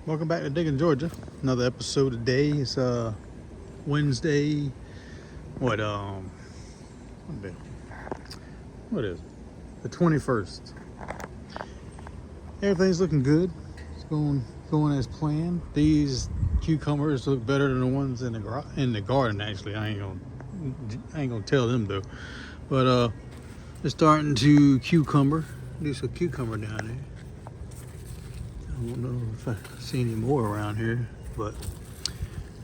Welcome back to Digging Georgia. Another episode today. It's Wednesday. What what is it? The 21st. Everything's looking good. It's going as planned. These cucumbers look better than the ones in the garden. Actually, I ain't gonna tell them though. But it's starting to cucumber. There's a cucumber down there. I don't know if I see any more around here, but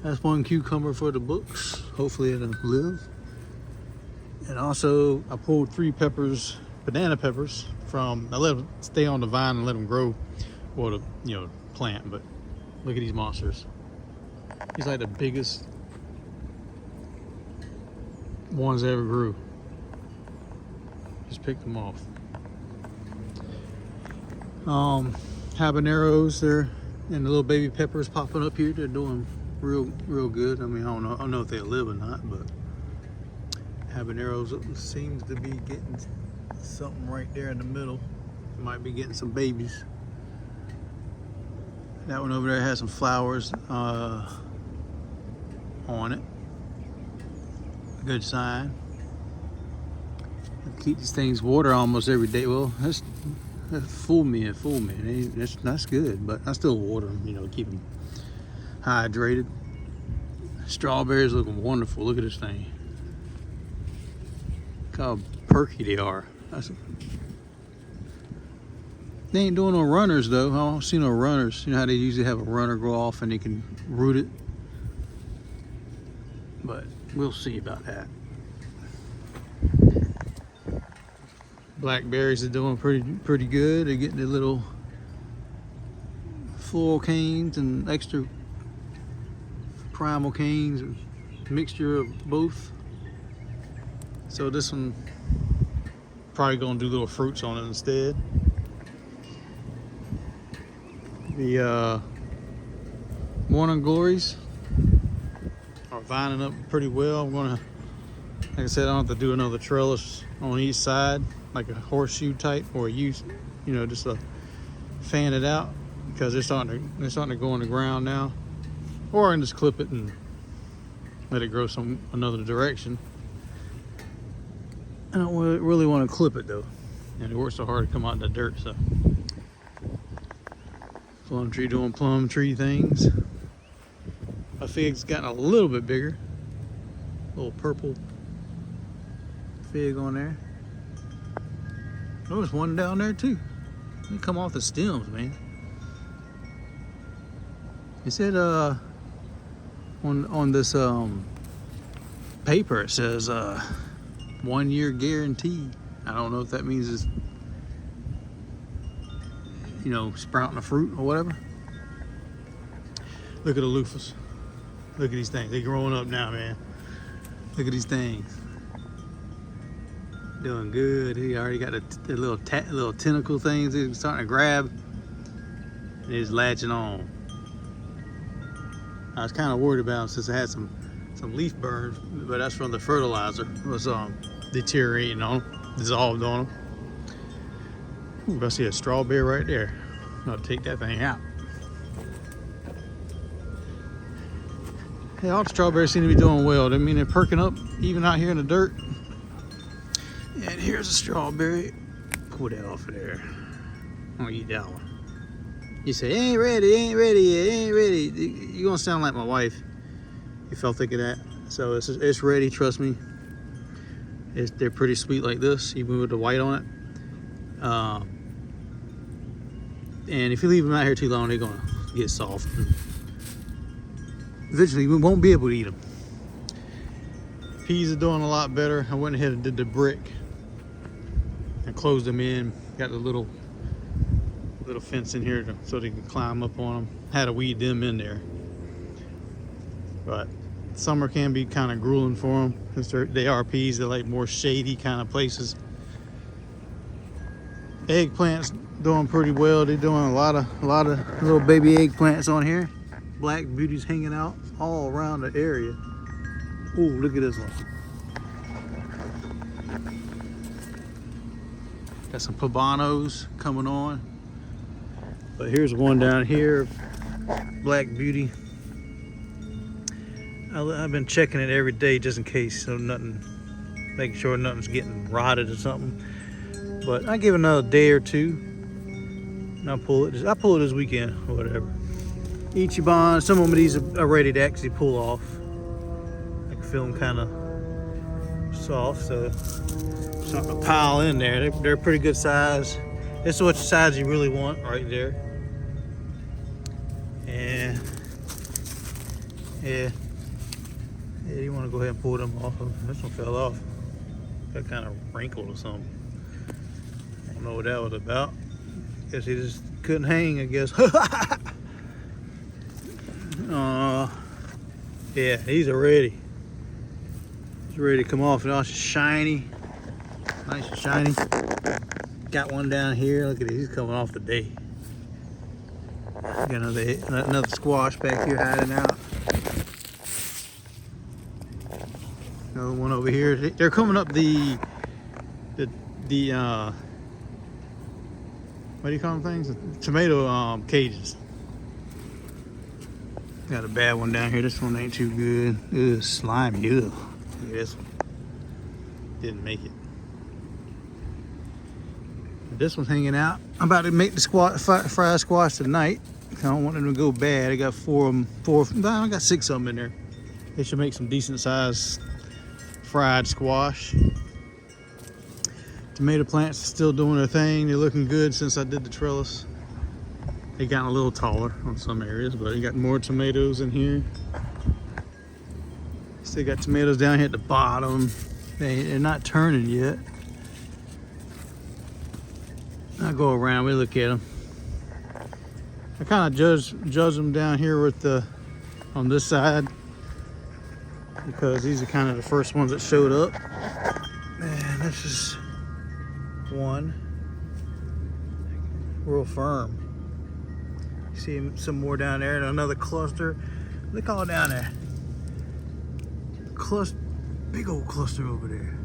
that's one cucumber for the books. Hopefully it'll live. And also I pulled 3 peppers, banana peppers I let them stay on the vine and let them grow, or the plant. But look at these monsters. These like the biggest ones I ever grew. Just picked them off. Habaneros there, and the little baby peppers popping up here. They're doing real good. I mean, I don't know if they'll live or not, but habaneros seems to be getting something right there in the middle. Might be getting some babies. That one over there has some flowers on it. Good sign. Keep these things water almost every day. Well, that fooled me. That's good, but I still water them, keep them hydrated. Strawberries looking wonderful. Look at this thing. Look how perky they are. They ain't doing no runners though. I don't see no runners. You know how they usually have a runner go off and they can root it. But we'll see about that. Blackberries are doing pretty good. They're getting the little floral canes and extra primal canes, a mixture of both. So this one probably gonna do little fruits on it instead. The morning glories are vining up pretty well. I'm gonna, like I said, I don't have to do another trellis on each side, like a horseshoe type, or just to fan it out, because they're starting to go in the ground now. Or I can just clip it and let it grow another direction. I don't really want to clip it though, and it works so hard to come out in the dirt. So plum tree doing plum tree things. My fig's gotten a little bit bigger. Little purple fig on there. Oh, there's one down there too. They come off the stems, man. It said on this paper it says 1 year guarantee. I don't know if that means it's sprouting a fruit or whatever. Look at the loofahs. Look at these things. They're growing up now, man. Look at these things. Doing good. He already got the little tentacle things he's starting to grab, and he's latching on. I was kind of worried about him since I had some leaf burns, but that's from the fertilizer. It was deteriorating on him, dissolved on him. Ooh, I see a strawberry right there. I'll take that thing out. Hey, all the strawberries seem to be doing well. I mean, they're perking up even out here in the dirt. And here's a strawberry. Pull that off of there. I'm gonna eat that one. You say, ain't ready yet, ain't ready. You're gonna sound like my wife. You felt thinking that. So it's ready, trust me. They're pretty sweet like this, even with the white on it. And if you leave them out here too long, they're gonna get soft. Eventually, we won't be able to eat them. Peas are doing a lot better. I went ahead and did the brick and closed them in. Got the little fence in here so they can climb up on them. Had to weed them in there. But summer can be kind of grueling for them, because they are peas. They're like more shady kind of places. Eggplants doing pretty well. They're doing a lot of little baby eggplants on here. Black beauties hanging out all around the area. Oh, look at this one. Got some pobonos coming on. But here's one down here Black Beauty. I've been checking it every day just in case, so nothing, making sure nothing's getting rotted or something. But I give it another day or two, and I'll pull it. I pull it this weekend or whatever. Ichiban. Some of these are ready to actually pull off. I can feel them kind of soft, so something to pile in there. They're pretty good size. This is what size you really want right there. And yeah, you want to go ahead and pull them off. This one fell off. Got kind of wrinkled or something. I don't know what that was about. Guess he just couldn't hang, I guess. Yeah, these are ready. It's ready to come off. It's shiny. Nice and shiny. Got one down here. Look at it. He's coming off the day. Got another squash back here hiding out. Another one over here. They're coming up the what do you call them things? The tomato cages. Got a bad one down here. This one ain't too good. Ugh, slimy. Ugh. Look at this one. Didn't make it. This one's hanging out. I'm about to make the fried squash tonight. I don't want them to go bad. I got I got 6 of them in there. They should make some decent sized fried squash. Tomato plants are still doing their thing. They're looking good since I did the trellis. They got a little taller on some areas, but you got more tomatoes in here. Still got tomatoes down here at the bottom. They're not turning yet. I go around, we look at them. I kind of judge them down here with on this side, because these are kind of the first ones that showed up. Man, this is one real firm. See some more down there, and another cluster. Look all down there. Big old cluster over there.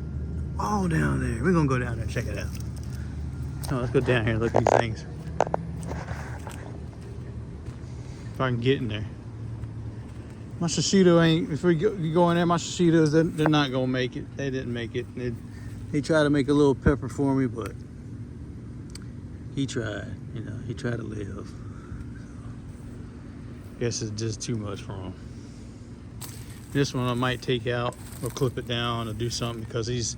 All down there. We're gonna go down there and check it out. Oh, let's go down here and look at these things. If I can get in there. My shishito ain't, if you go in there, my shishitos, they're not gonna make it. They didn't make it. They tried to make a little pepper for me, but he tried, he tried to live. Guess it's just too much for him. This one I might take out or clip it down or do something, because he's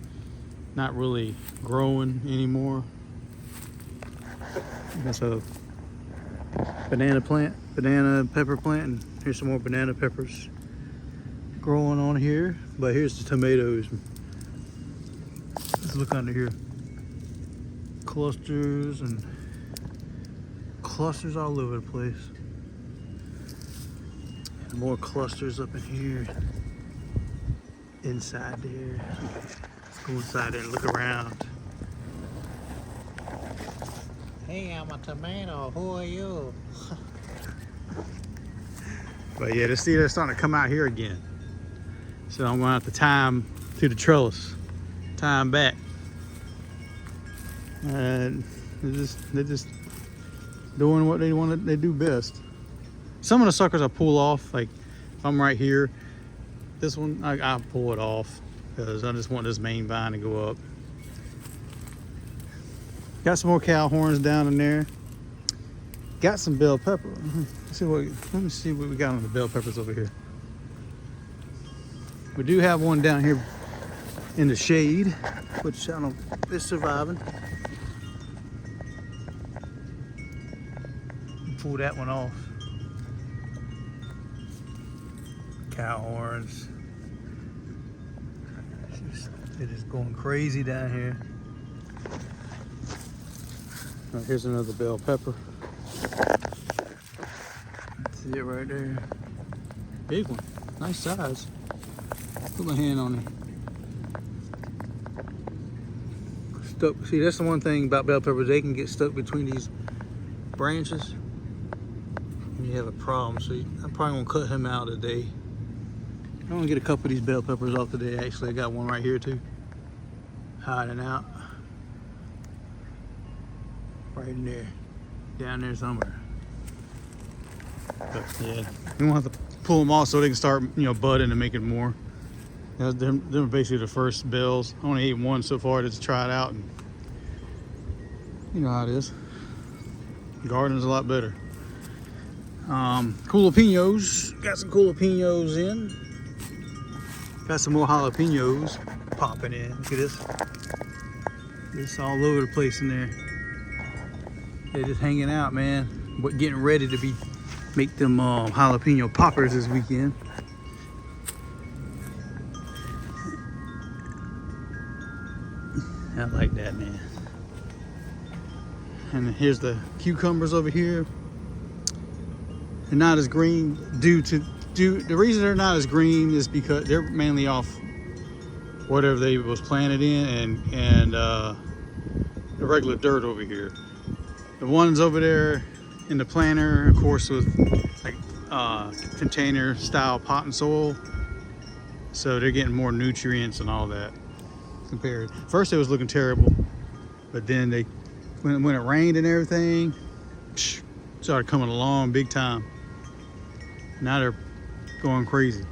not really growing anymore. That's a banana pepper plant, and here's some more banana peppers growing on here. But here's the tomatoes. Let's look under here. Clusters all over the place. And more clusters up in here. Inside there. Let's go inside there and look around. Hey, I'm a tomato. Who are you? But yeah, see, they're starting to come out here again. So I'm going to have to tie them to the trellis. Tie them back. And they're just doing what they do best. Some of the suckers I pull off, like if I'm right here, this one I pull it off because I just want this main vine to go up. Got some more cow horns down in there. Got some bell pepper. Let me see what we got on the bell peppers over here. We do have one down here in the shade, which I don't, it's surviving. Pull that one off. Cow horns. They're just going crazy down here. Oh, here's another bell pepper. See it right there. Big one. Nice size. Put my hand on it. Stuck. See, that's the one thing about bell peppers. They can get stuck between these branches. And you have a problem. So I'm probably gonna cut him out today. I'm gonna get a couple of these bell peppers off today. Actually, I got one right here too. Hiding out. Right in there. Down there somewhere. But yeah, we won't have to pull them off so they can start, budding and making more. They're basically the first bells. I only ate one so far to try it out, and you know how it is. Garden's a lot better. Jalapenos. Got some jalapenos in. Got some more jalapenos popping in. Look at this. It's all over the place in there. They're just hanging out, man. But getting ready to make them jalapeno poppers this weekend. I like that, man. And here's the cucumbers over here. They're not as green the reason they're not as green is because they're mainly off whatever they was planted in and the regular dirt over here. The ones over there in the planter, of course, with like container style pot and soil, so they're getting more nutrients and all that compared. First it was looking terrible, but then when it rained and everything, started coming along big time. Now they're going crazy.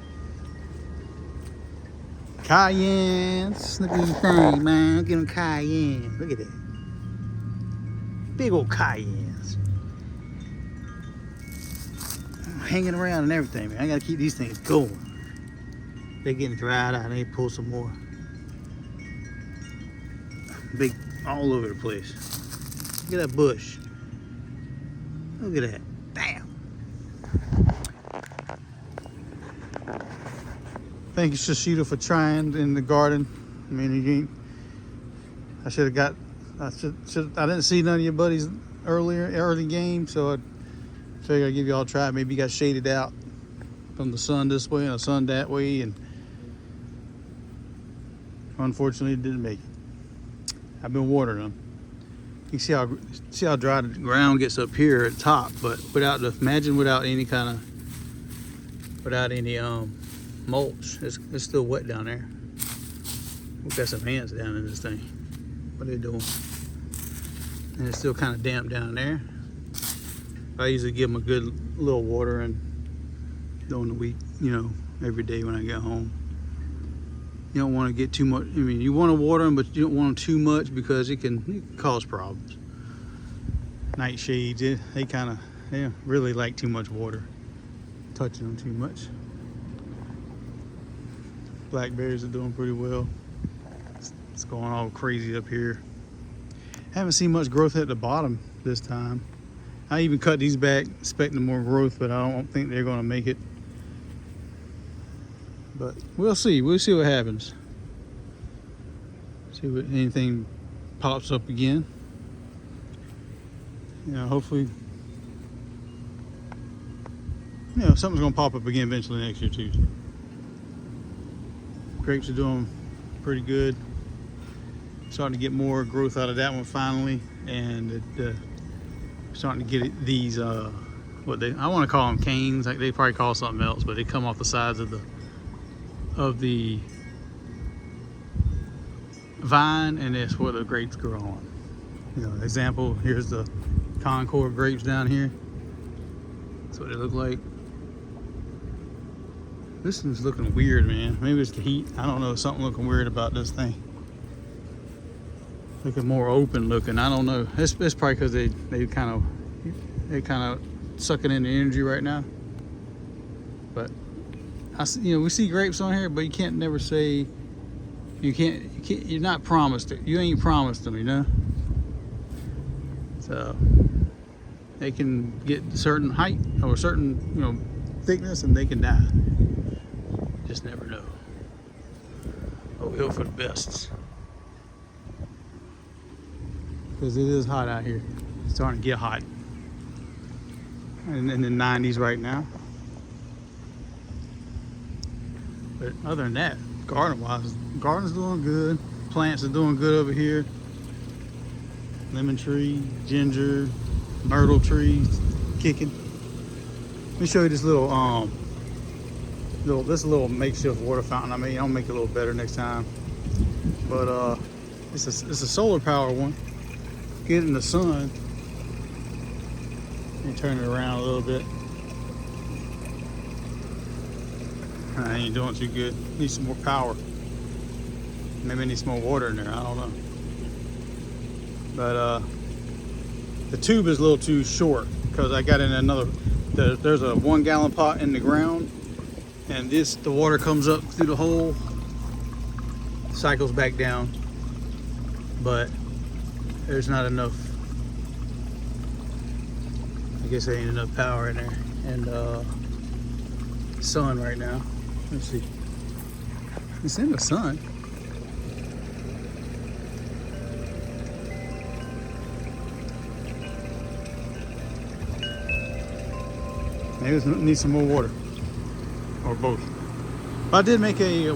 Cayennes, look at these things, man. Look at them cayennes. Look at that. Big old cayennes. Hanging around and everything, man. I gotta keep these things going. They're getting dried out. I need to pull some more. Big, all over the place. Look at that bush. Look at that. Damn. Thank you, Shishita, for trying in the garden. I mean, I should have got. I didn't see none of your buddies early game, so I figured I'd give you all a try. Maybe you got shaded out from the sun this way and the sun that way, and unfortunately, it didn't make it. I've been watering them. You see how dry the ground gets up here at the top, but without any mulch, it's still wet down there. We've got some ants down in this thing. What are they doing? And it's still kind of damp down there. I usually give them a good little water and during the week, every day when I get home. You don't want to get too much. I mean, you want to water them, but you don't want them too much because it can cause problems. Nightshades, they really like too much water. Touching them too much. Blackberries are doing pretty well. It's going all crazy up here. Haven't seen much growth at the bottom this time. I even cut these back, expecting more growth, but I don't think they're going to make it. But we'll see. We'll see what happens. See if anything pops up again. Hopefully, something's going to pop up again eventually next year too. Grapes are doing pretty good. Starting to get more growth out of that one finally, and starting to get these I want to call them canes. Like they probably call something else, but they come off the sides of the vine, and that's where the grapes grow on. Example, here's the Concord grapes down here. That's what they look like. This one's looking weird, man. Maybe it's the heat. I don't know. Something looking weird about this thing. Looking more open looking. I don't know. It's probably because they kind of sucking in the energy right now. But we see grapes on here, but you can't never say. You're not promised it. You ain't promised them, So they can get a certain height or a certain thickness, and they can die. Just never know. But we hope for the best. Because it is hot out here. It's starting to get hot. And in the 90s right now. But other than that, garden's doing good. Plants are doing good over here. Lemon tree, ginger, myrtle trees, kicking. Let me show you this little makeshift water fountain I made. I'll make it a little better next time. But it's a solar power one. Get in the sun and turn it around a little bit. I ain't doing too good. Need some more power. Maybe I need some more water in there. I don't know. But the tube is a little too short because I got in another. There's a 1 gallon pot in the ground, and the water comes up through the hole, cycles back down, but there's not enough. I guess there ain't enough power in there, and sun right now. Let's see. It's in the sun. Maybe it needs some more water, or both. But I did make a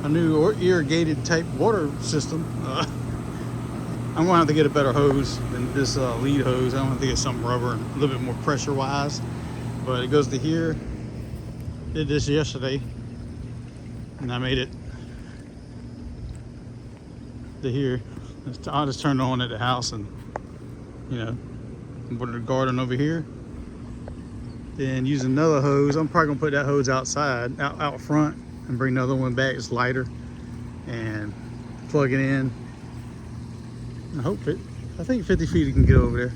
new irrigated type water system. I'm gonna have to get a better hose than this lead hose. I'm gonna have to get some rubber and a little bit more pressure wise. But it goes to here. Did this yesterday, and I made it to here. I just turned it on at the house, and water the garden over here. Then use another hose. I'm probably gonna put that hose outside, out front, and bring another one back. It's lighter, and plug it in. I think 50 feet it can get over there.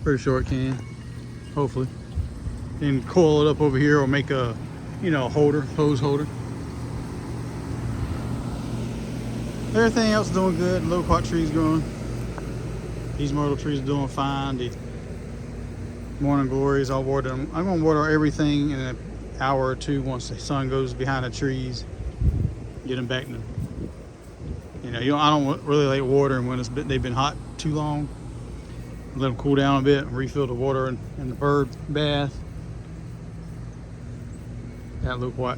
Pretty sure it can, hopefully. Then coil it up over here, or make a, hose holder. Everything else is doing good. Loquat trees growing. These myrtle trees are doing fine. The morning glories, I'll water them. I'm gonna water everything in an hour or two once the sun goes behind the trees. Get them back in. I don't really like watering when they've been hot too long. Let them cool down a bit, refill the water in the bird bath. That look what.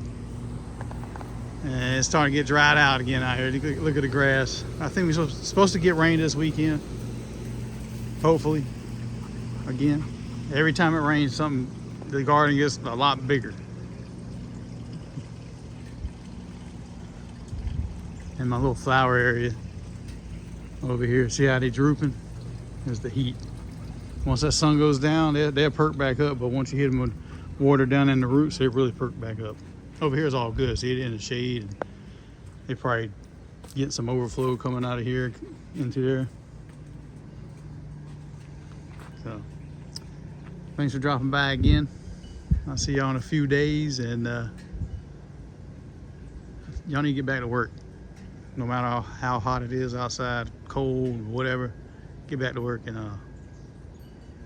And it's starting to get dried out again out here. Look at the grass. I think we're supposed to get rain this weekend. Hopefully. Again. Every time it rains, the garden gets a lot bigger. And my little flower area over here, see how they drooping? There's the heat. Once that sun goes down, they'll perk back up, but once you hit them with water down in the roots, they really perk back up. Over here is all good. See it in the shade. And they probably getting some overflow coming out of here into there. So, thanks for dropping by again. I'll see y'all in a few days, and y'all need to get back to work. No matter how hot it is outside, cold, whatever, get back to work and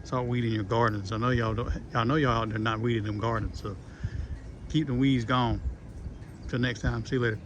start weeding your gardens. I know y'all don't. I know y'all out there not weeding them gardens, so keep the weeds gone. Till next time. See you later.